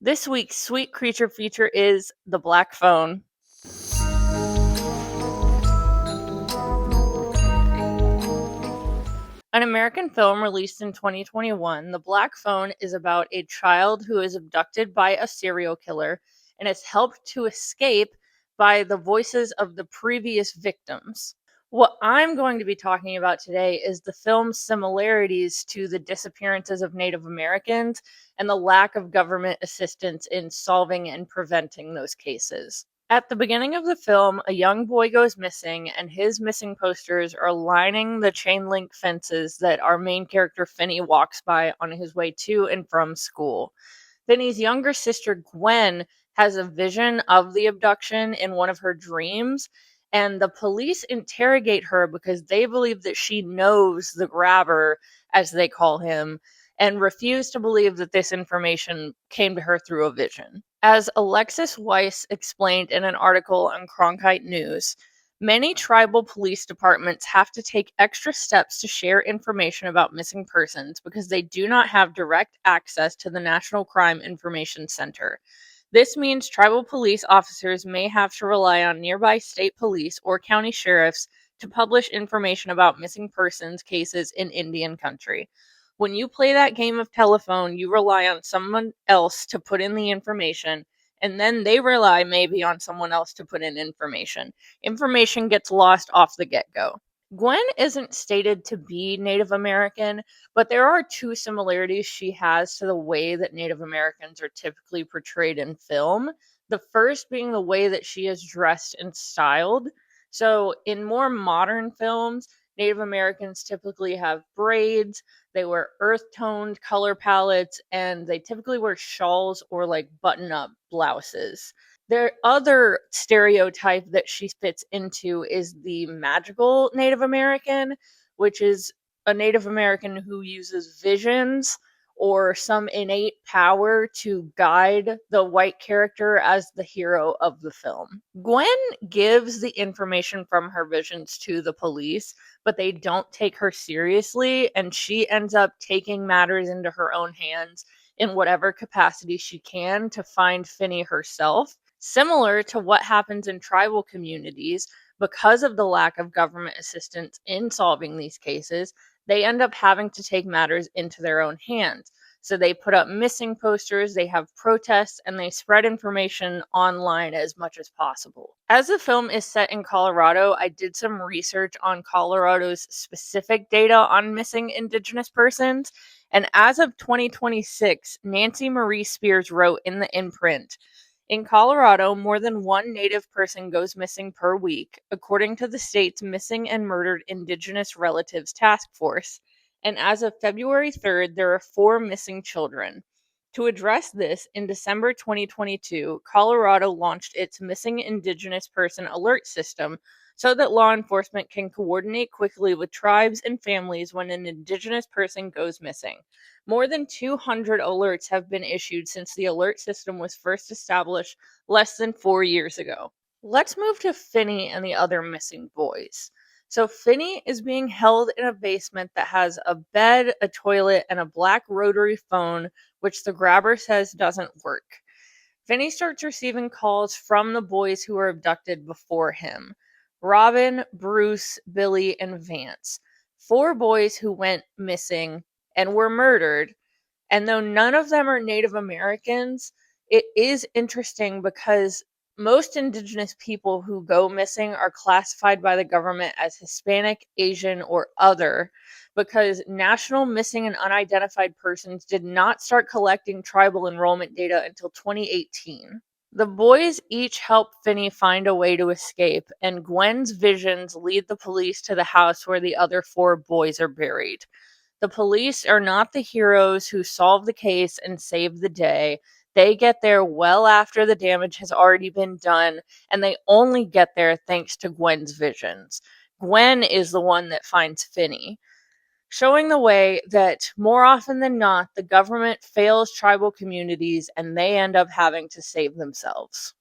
This week's sweet creature feature is The Black Phone. An American film released in 2021, The Black Phone is about a child who is abducted by a serial killer and is helped to escape by the voices of the previous victims. What I'm going to be talking about today is the film's similarities to the disappearances of Native Americans and the lack of government assistance in solving and preventing those cases. At the beginning of the film, a young boy goes missing, and his missing posters are lining the chain link fences that our main character Finney walks by on his way to and from school. Finney's younger sister Gwen has a vision of the abduction in one of her dreams, and the police interrogate her because they believe that she knows the grabber, as they call him, and refuse to believe that this information came to her through a vision. As Alexis Weiss explained in an article on Cronkite News, many tribal police departments have to take extra steps to share information about missing persons because they do not have direct access to the National Crime Information Center. This means tribal police officers may have to rely on nearby state police or county sheriffs to publish information about missing persons cases in Indian country. When you play that game of telephone, you rely on someone else to put in the information, and then they rely maybe on someone else to put in information. Information gets lost off the get-go. Gwen isn't stated to be Native American, but there are two similarities she has to the way that Native Americans are typically portrayed in film. The first being the way that she is dressed and styled. So, in more modern films, Native Americans typically have braids, they wear earth toned color palettes, and they typically wear shawls or like button up blouses. Their other stereotype that she fits into is the magical Native American, which is a Native American who uses visions or some innate power to guide the white character as the hero of the film. Gwen gives the information from her visions to the police, but they don't take her seriously, and she ends up taking matters into her own hands in whatever capacity she can to find Finney herself. Similar to what happens in tribal communities, because of the lack of government assistance in solving these cases, they end up having to take matters into their own hands. So they put up missing posters, they have protests, and they spread information online as much as possible. As the film is set in Colorado, I did some research on Colorado's specific data on missing Indigenous persons. And as of 2026, Nancy Marie Spears wrote in the imprint, in Colorado, more than one Native person goes missing per week, according to the state's Missing and Murdered Indigenous Relatives Task Force. And as of February 3rd, there are 4 missing children. To address this, in December 2022, Colorado launched its Missing Indigenous Person Alert System so that law enforcement can coordinate quickly with tribes and families when an Indigenous person goes missing. More than 200 alerts have been issued since the alert system was first established less than 4 years ago. Let's move to Finney and the other missing boys. So Finney is being held in a basement that has a bed, a toilet, and a black rotary phone, which the grabber says doesn't work. Finney starts receiving calls from the boys who were abducted before him: Robin, Bruce, Billy, and Vance. 4 boys who went missing and were murdered. And though none of them are Native Americans, it is interesting because most Indigenous people who go missing are classified by the government as Hispanic, Asian, or other, because National Missing and Unidentified Persons did not start collecting tribal enrollment data until 2018. The boys each help Finney find a way to escape, and Gwen's visions lead the police to the house where the other 4 boys are buried. The police are not the heroes who solve the case and save the day. They get there well after the damage has already been done, and they only get there thanks to Gwen's visions. Gwen is the one that finds Finney, showing the way that more often than not, the government fails tribal communities and they end up having to save themselves.